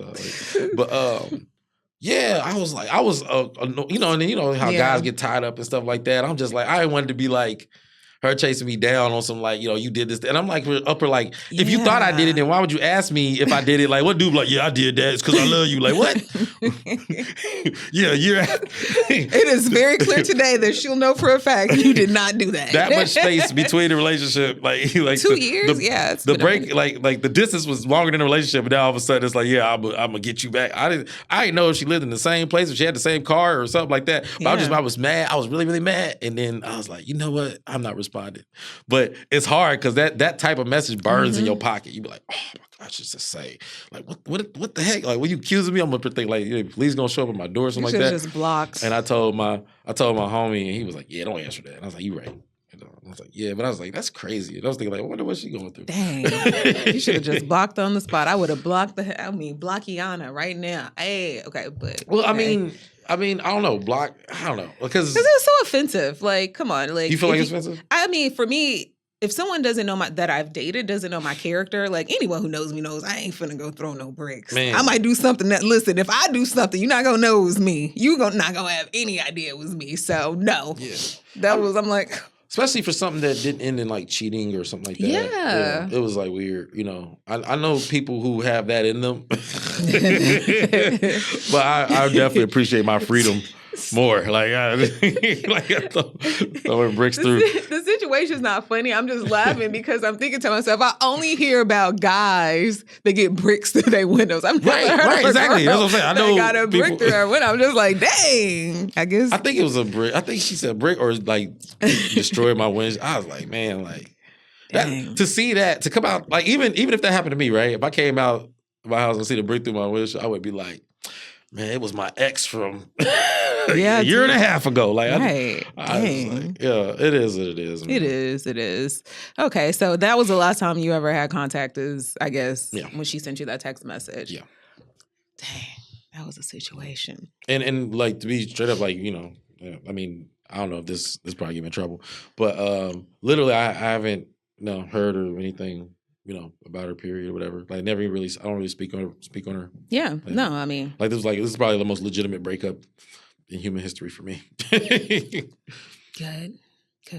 But I was like, and then how guys get tied up and stuff like that. I'm just like, I wanted to be like, her chasing me down on some like, you did this. And I'm like, if you thought I did it, then why would you ask me if I did it? Like, what dude? Like, yeah, I did that. It's because I love you. Like, what? Yeah, it is very clear today that she'll know for a fact you did not do that. That much space between the relationship, like 2 years. The break, like the distance was longer than the relationship, but now all of a sudden it's like, yeah, I'm gonna get you back. I didn't know if she lived in the same place, if she had the same car or something like that. But I was mad. I was really, really mad. And then I was like, you know what? I'm not responding. But it's hard because that type of message burns in your pocket. You be like, oh my gosh, just to say, like, what the heck? Like, when you accusing me, I'm gonna think like, yeah, police gonna show up at my door or something like that. Just blocked. And I told my homie, and he was like, yeah, don't answer that. And I was like, you right. I was like, yeah, but I was like, that's crazy. And I was thinking, like, I wonder what she going through. Dang. You should have just blocked on the spot. I would have blocked block Iana right now. Hey, okay, but Well, okay. I don't know. Block, I don't know. Because it was so offensive. Like, come on. Like, you feel like it's offensive? I mean, for me, if someone doesn't know that I've dated, doesn't know my character, like anyone who knows me knows I ain't finna go throw no bricks. Man. I might do something that, listen, if I do something, you're not gonna know it was me. You not gonna have any idea it was me. So no. Yeah. I'm like, especially for something that didn't end in like cheating or something like that. Yeah. It was like weird, you know. I know people who have that in them. But I definitely appreciate my freedom more. Like, throwing bricks through. The situation's not funny. I'm just laughing because I'm thinking to myself, I only hear about guys that get bricks through their windows. I'm Right, exactly. That's what I'm saying. I know got a brick through their window. I'm just like, dang. I guess. I think it was a brick. I think she said brick or like destroyed my windows. I was like, man, like to see that, to come out, like even if that happened to me, right? If I came out of my house and see the brick through my window, I would be like, man, it was my ex from a year and a half ago. Like, right. I was like, yeah, it is what it is. Man. It is. Okay, so that was the last time you ever had contact is, I guess, when she sent you that text message. Yeah. Dang, that was a situation. And like, to be straight up, like, you know, I mean, I don't know if this probably get me in trouble, but literally I haven't heard or anything, you know, about her period or whatever. Like, never even really, I don't really speak on her. Yeah, like, no, I mean. Like, this is probably the most legitimate breakup in human history for me. Good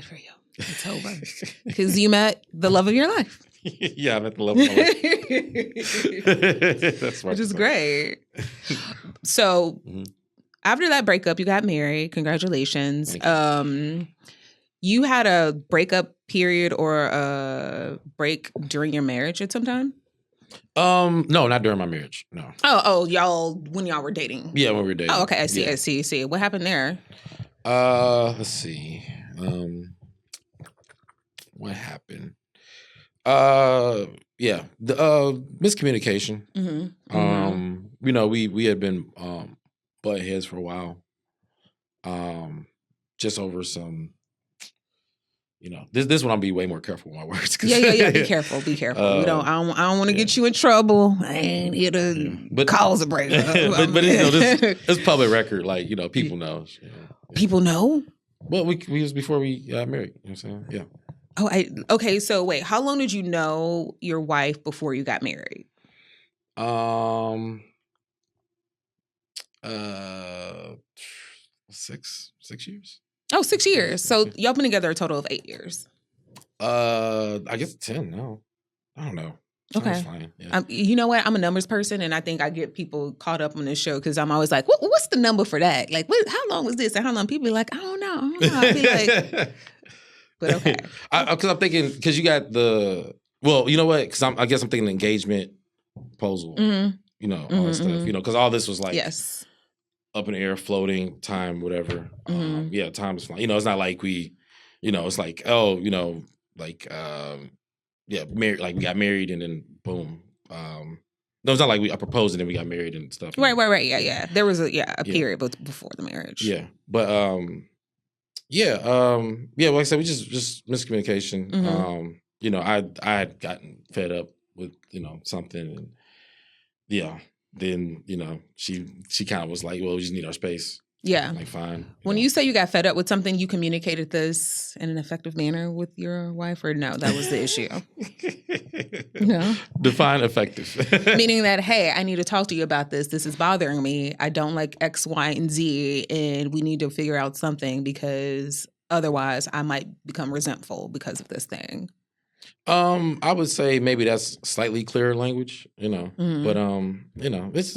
for you. It's over. Because you met the love of your life. Yeah, I met the love of my life. That's right. Which is great. So, after that breakup, you got married. Congratulations. You had a breakup period or a break during your marriage at some time? No, not during my marriage. No. Y'all when y'all were dating. Yeah, when we were dating. Oh, okay. I see. What happened there? Let's see. What happened? Yeah, the miscommunication. You know, we had been butt heads for a while. Just over some. You know, this one I'll be way more careful with my words. Yeah. Be careful. Be careful. I don't want to get you in trouble. I ain't here to cause a breakup. but you know, this public record. Like, you know, people know. You know. People know. Well, we was before we got married. You know what I'm saying? Yeah. Oh, okay. So wait, how long did you know your wife before you got married? 6 years. Oh, 6 years. So y'all been together a total of 8 years. I guess 10 now. I don't know. Okay. Fine. Yeah. You know what? I'm a numbers person, and I think I get people caught up on this show because I'm always like, what's the number for that? Like, how long was this? And how long? People be like, I don't know. I'd be like, but okay. Because I'm thinking, because you got well, you know what? Because I guess I'm thinking engagement proposal. You know, all that stuff. You know, because all this was like up in the air, floating, time, whatever. Yeah, time is flying. You know, it's not like we, you know, it's like, oh, you know, like, married, like we got married and then boom. No, it's not like I proposed and then we got married and stuff. Right. Yeah. There was a period before the marriage. Yeah. But, like I said, we just miscommunication. You know, I had gotten fed up with, you know, something and then, you know, she kind of was like, well, we just need our space. Yeah. Like, fine. When you say you got fed up with something, you communicated this in an effective manner with your wife, or no, that was the issue? No. Define effective. Meaning that, hey, I need to talk to you about this. This is bothering me. I don't like X, Y, and Z, and we need to figure out something because otherwise I might become resentful because of this thing. I would say maybe that's slightly clearer language, you know. But you know, it's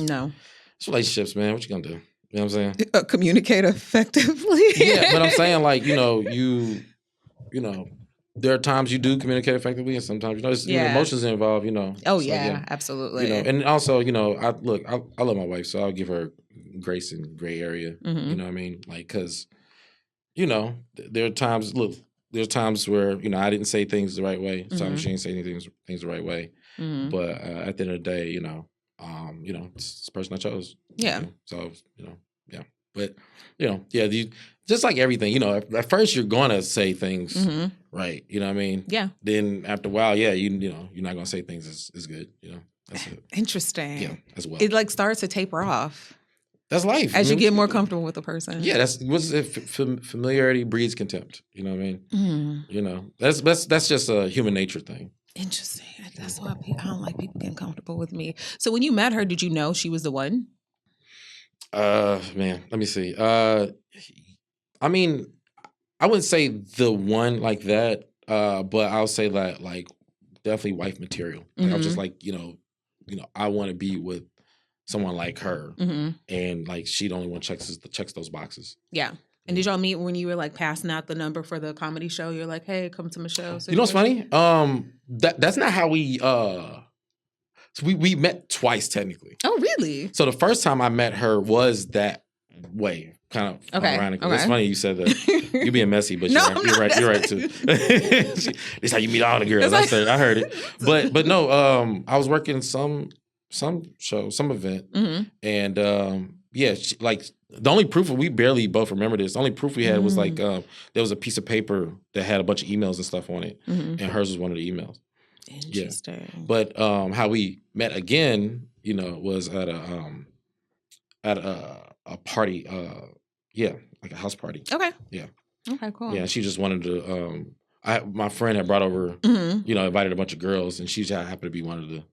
relationships, man. What you gonna do? You know what I'm saying? Communicate effectively. Yeah, but I'm saying, like, you know, you know, there are times you do communicate effectively, and sometimes, you know, you know, emotions involved, you know. Oh, so, absolutely. You know, and also, you know, I love my wife, so I'll give her grace in gray area. You know what I mean? Like, because, you know, there are times. Look, there's times where, you know, I didn't say things the right way. Sometimes she didn't say things the right way. But at the end of the day, you know, it's the person I chose. Yeah. You know? So, you know, yeah. But, you know, just like everything, you know, at first you're going to say things right. You know what I mean? Yeah. Then after a while, yeah, you know, you're not going to say things as good. You know, that's it. Interesting. Yeah, as well. It like starts to taper off. That's life. As you get more comfortable with the person. Yeah, familiarity breeds contempt. You know what I mean? You know, that's just a human nature thing. Interesting. That's why I don't like people getting comfortable with me. So when you met her, did you know she was the one? Man, let me see. I mean, I wouldn't say the one like that, but I'll say that like definitely wife material. Like, I was just like, you know, I want to be with someone like her, and like she the only one checks those boxes. Yeah. And did y'all meet when you were like passing out the number for the comedy show? You're like, hey, come to my show. You know what's funny? That's not how we. So we met twice technically. Oh, really? So the first time I met her was that way, kind of ironic. Okay. It's funny you said that. You're being messy, but no, you're right. You're right too. It's how you meet all the girls. I heard it, but no. I was working some show, some event, and yeah, like the only proof we barely both remember this. The only proof we had was like there was a piece of paper that had a bunch of emails and stuff on it, and hers was one of the emails. Interesting. Yeah. But how we met again, you know, was at a party. Yeah, like a house party. Okay. Yeah. Okay. Cool. Yeah, she just wanted to. My friend had brought over, you know, invited a bunch of girls, and she just happened to be one of the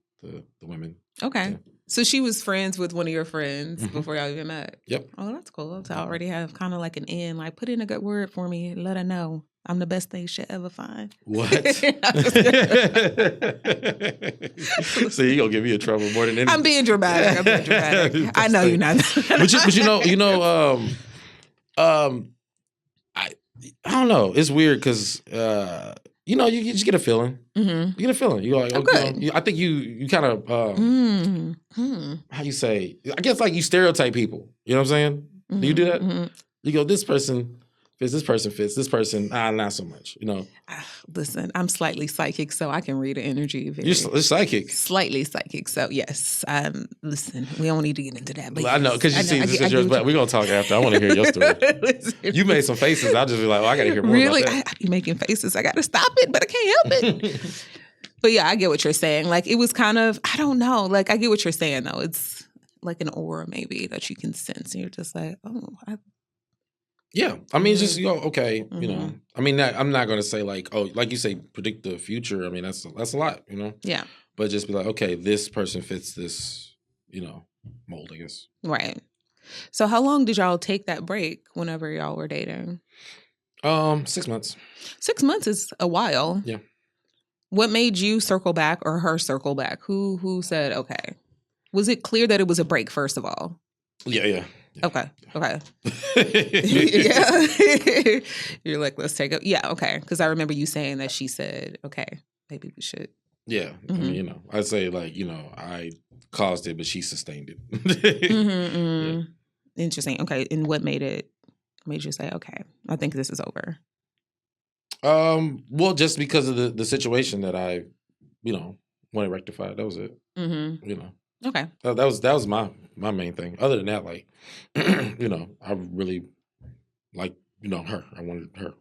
women. Okay. Yeah. So she was friends with one of your friends before y'all even met. Yep. Oh, that's cool. To already have kind of like an in, like put in a good word for me. Let her know I'm the best thing she'll ever find. What? So you gonna get me in trouble more than anything. I'm being dramatic. I know you're not. but you know, I don't know. It's weird because you know, you just get a feeling. You get a feeling. You're like, okay. I think you kind of how you say? I guess like you stereotype people. You know what I'm saying? Do you do that? You go, this person fits, this person fits, this person, not so much. You know. Listen, I'm slightly psychic, so I can read the energy. You're psychic. Slightly psychic, so yes. Listen, we don't need to get into that. But I know, because you see, this is yours, but we're going to talk after. I want to hear your story. Listen, you made some faces. I'll just be like, I got to hear more really? about that. I be making faces. I got to stop it, but I can't help it. But yeah, I get what you're saying. Like, it was kind of, I don't know. Like, I get what you're saying, though. It's like an aura, maybe, that you can sense. And you're just like, oh, yeah, I mean, it's just, you know, okay, you know. I mean, I'm not going to say like, oh, like you say, predict the future. I mean, that's a lot, you know. Yeah. But just be like, okay, this person fits this, you know, mold, I guess. Right. So how long did y'all take that break whenever y'all were dating? 6 months. 6 months is a while. Yeah. What made you circle back or her circle back? Who said, okay? Was it clear that it was a break, first of all? Yeah. Okay. Yeah. You're like, let's take it. Yeah, okay. Because I remember you saying that she said, okay, maybe we should. Yeah. I mean, you know, I'd say like, you know, I caused it, but she sustained it. Yeah. Interesting. Okay. And what made you say, okay, I think this is over? Well, just because of the situation that I, you know, want to rectify. That was it. You know. Okay. That was my main thing. Other than that, like, you know, I really like, you know, her. I wanted her.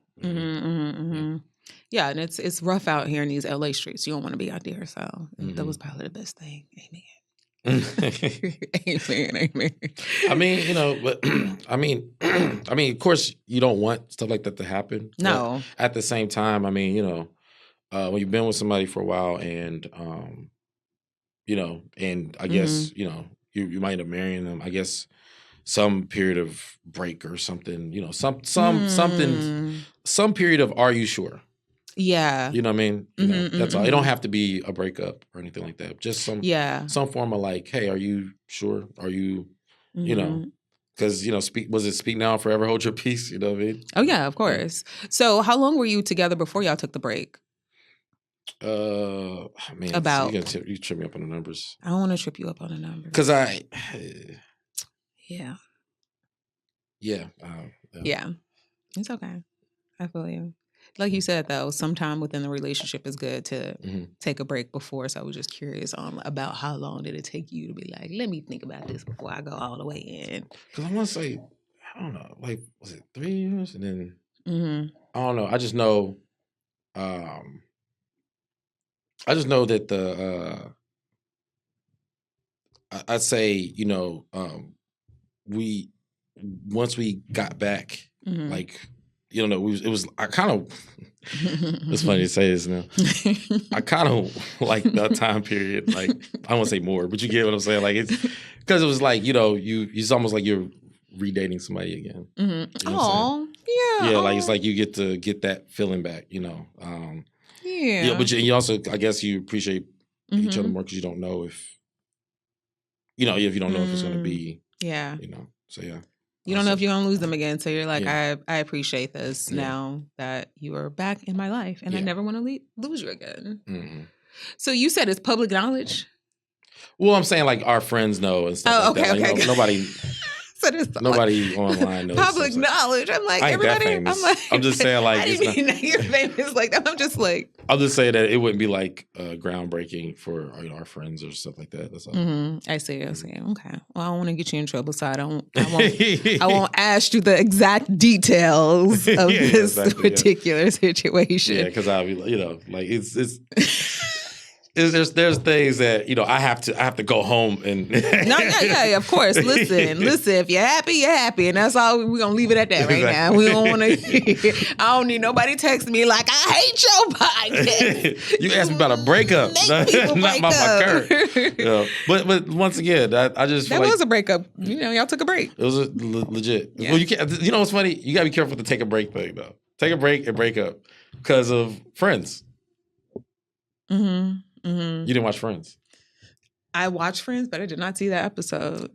Yeah, and it's rough out here in these LA streets. You don't want to be out there, so that was probably the best thing. Amen. Amen. I mean, you know, but I mean, of course, you don't want stuff like that to happen. No. At the same time, I mean, you know, when you've been with somebody for a while, and you know, and I guess you know, you might end up marrying them. I guess some period of break or something. You know, something, some period of are you sure? Yeah. You know what I mean? You know, that's all. It don't have to be a breakup or anything like that. Just some form of like, hey, are you sure? Are you, you know, because, you know, speak now, forever hold your peace? You know what I mean? Oh, yeah, of course. So how long were you together before y'all took the break? Man, about you trip me up on the numbers. I don't want to trip you up on the numbers. Because yeah. Yeah. It's okay. I feel you. Like you said, though, sometime within the relationship is good to take a break before. So I was just curious on about how long did it take you to be like, let me think about this before I go all the way in. Because I want to say, I don't know, like, was it 3 years? And then, Mm-hmm. I don't know. I just know that I'd say, we once we got back, Mm-hmm. like, it was I kind of it's funny to say this now. I kind of like that time period. Like, I don't want to say more, but you get what I'm saying. Like, it's because it was like, it's almost like you're redating somebody again. Mm-hmm. You know what I'm saying? Yeah. Yeah, like it's like you get to get that feeling back. Yeah. But you also, I guess, you appreciate each other Mm-hmm. more because you don't know if you don't know if it's going to be. Yeah. So yeah. You don't know if you're going to lose them again. So you're like, Yeah. I appreciate this now that you are back in my life and I never want to lose you again. Mm-hmm. So you said it's public knowledge? Well, I'm saying like our friends know and stuff like that. Like, nobody... So nobody online knows. Public knowledge. I'm like, I ain't everybody. that famous. I'm like, I'm just saying, like, I didn't even know you're famous like that. I'm just like, I'll just say that it wouldn't be like groundbreaking for our friends or stuff like that. That's all. Mm-hmm. I see. Okay. Well, I don't want to get you in trouble, so I won't ask you the exact details of this particular situation. Yeah, because I'll be, like it's. There's things that I have to go home and of course. Listen. If you're happy, and that's all. We're gonna leave it at that right now. We don't want to. I don't need nobody texting me like I hate your podcast. You asked me about a breakup, not about my current. But once again, I just that was a breakup. Y'all took a break. It was legit. Yeah. Well, you can't. What's funny? You gotta be careful with the take a break thing though. Take a break and break up because of Friends. Mm-hmm. Mm-hmm. You didn't watch Friends. I watched Friends, but I did not see that episode.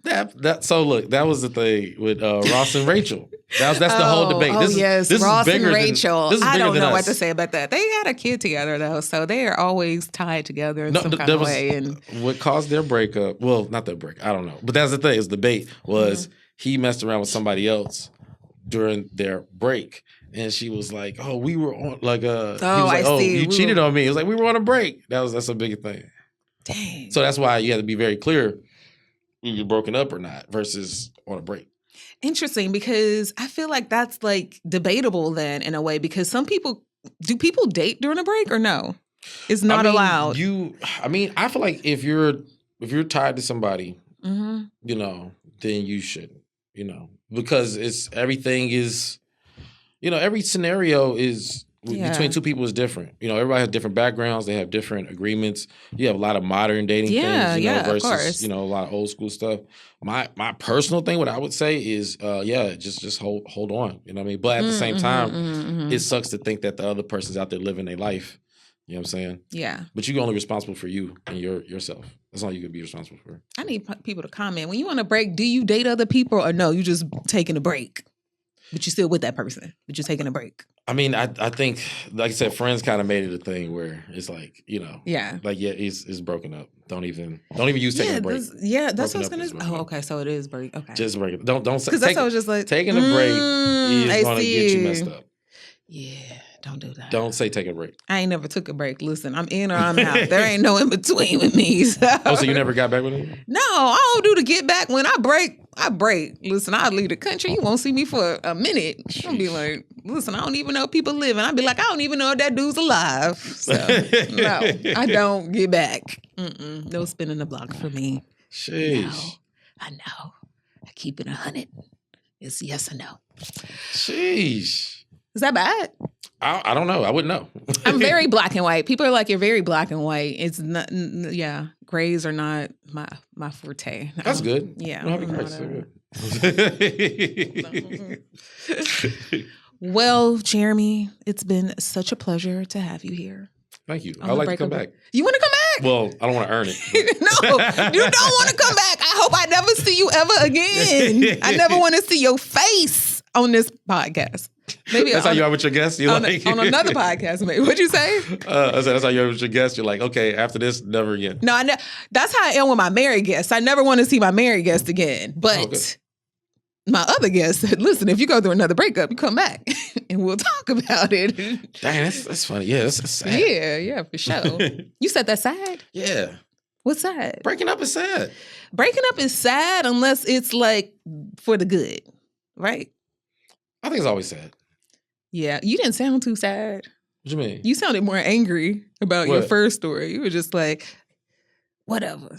So look, that was the thing with Ross and Rachel. That's the whole debate. This Ross is bigger and Rachel. I don't know what to us. say about that. They had a kid together though, so they are always tied together in some kind of way. And what caused their breakup? Well, not their break. I don't know, but that's the thing. Is debate was he messed around with somebody else during their break. And she was like, "Oh, we were on like he was like, "Oh, you cheated on me." It was like we were on a break. That's a big thing. Dang. So that's why you have to be very clear when you're broken up or not versus on a break. Interesting, because I feel like that's like debatable then in a way, because some people date during a break or no? It's not allowed. I feel like if you're tied to somebody, mm-hmm. Then you shouldn't, because everything is. Every scenario is between two people is different. Everybody has different backgrounds. They have different agreements. You have a lot of modern dating things, versus, a lot of old school stuff. My personal thing, what I would say is, just hold on. You know what I mean? But at the same time, it sucks to think that the other person's out there living their life. You know what I'm saying? Yeah. But you're only responsible for you and yourself. That's all you could be responsible for. I need people to comment. When you on a break, do you date other people or no? You just taking a break? But you're still with that person, but you're taking a break. I mean, I think, like I said, Friends kind of made it a thing where it's like, it's broken up. Don't even use taking a break. That's what I was gonna. Oh, okay, so it is break. Okay, just break it. Don't say. Because that's what I was just like taking a break is gonna get you messed up. Yeah, don't do that. Don't say take a break. I ain't never took a break. Listen, I'm in or I'm out. There ain't no in between with me. So. Oh, so you never got back with him? No, I don't do the get back. When I break. Listen, I'll leave the country. You won't see me for a minute. I'll be like, listen, I don't even know if people live. And I'll be like, I don't even know if that dude's alive. So, no, I don't get back. No spinning the block for me. Sheesh. No, I know. I keep it 100. It's yes or no. Sheesh. Is that bad? I don't know. I wouldn't know. I'm very black and white. People are like, you're very black and white. It's not, grays are not my forte. That's good. Yeah. No, grays are good. Well, Jeremy, it's been such a pleasure to have you here. Thank you. I'd like to come back. You want to come back? Well, I don't want to earn it. No, you don't want to come back. I hope I never see you ever again. I never want to see your face on this podcast. Maybe that's how you are with your guests. On another podcast, maybe. What'd you say? I said that's how you are with your guests. You're like, okay, after this, never again. No, that's how I am with my married guests. I never want to see my married guest again. But my other guests said, listen, if you go through another breakup, you come back and we'll talk about it. Dang, that's funny. Yeah, that's sad. Yeah, for sure. You said that's sad? Yeah. What's sad? Breaking up is sad. Breaking up is sad unless it's like for the good. right? I think it's always sad. Yeah, you didn't sound too sad. What you mean? You sounded more angry about your What? first story. You were just like, whatever.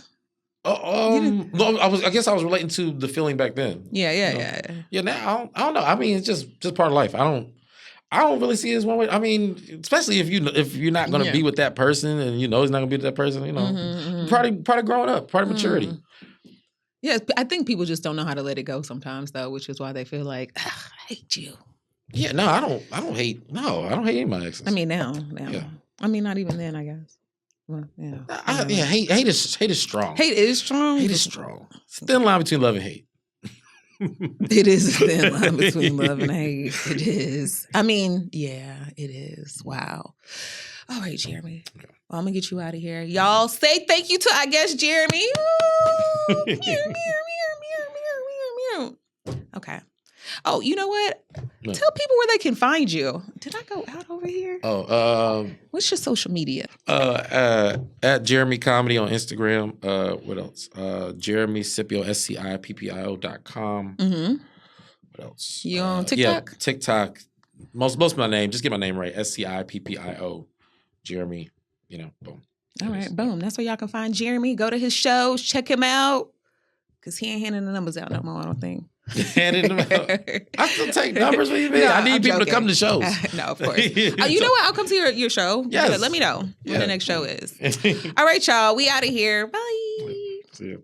No, I guess I was relating to the feeling back then. Yeah. Yeah, now I don't know. I mean, it's just part of life. I don't really see it as one way. I mean, especially if you're not going to be with that person, and he's not going to be with that person. Part of growing up, part of maturity. Yeah, I think people just don't know how to let it go sometimes, though, which is why they feel like, I hate you. Yeah, no, I don't hate any of my exes. I mean, now. Yeah. I mean, not even then, I guess. Well, yeah. Hate is strong. Hate is strong. Hate is strong. It's a thin line between love and hate. It is a thin line between love and hate. It is. I mean, yeah, it is. Wow. All right, Jeremy. Well, I'm going to get you out of here. Y'all say thank you to, I guess, Jeremy. Okay. Oh, you know what? No. Tell people where they can find you. Did I go out over here? What's your social media? At Jeremy Comedy on Instagram. What else? Jeremy Scipio, SCIPPIO.com. Mm-hmm. What else? You on TikTok? Yeah, TikTok. Most of my name. Just get my name right. SCIPPIO. Jeremy. Boom. All right, boom. That's where y'all can find Jeremy. Go to his shows. Check him out. Because he ain't handing the numbers out no more, I don't think. Handing them out. I still take numbers for you, man. I need people to come to shows. No, of course. You know what? I'll come to your show. Yes. Let me know when the next show is. All right, y'all. We out of here. Bye. See ya.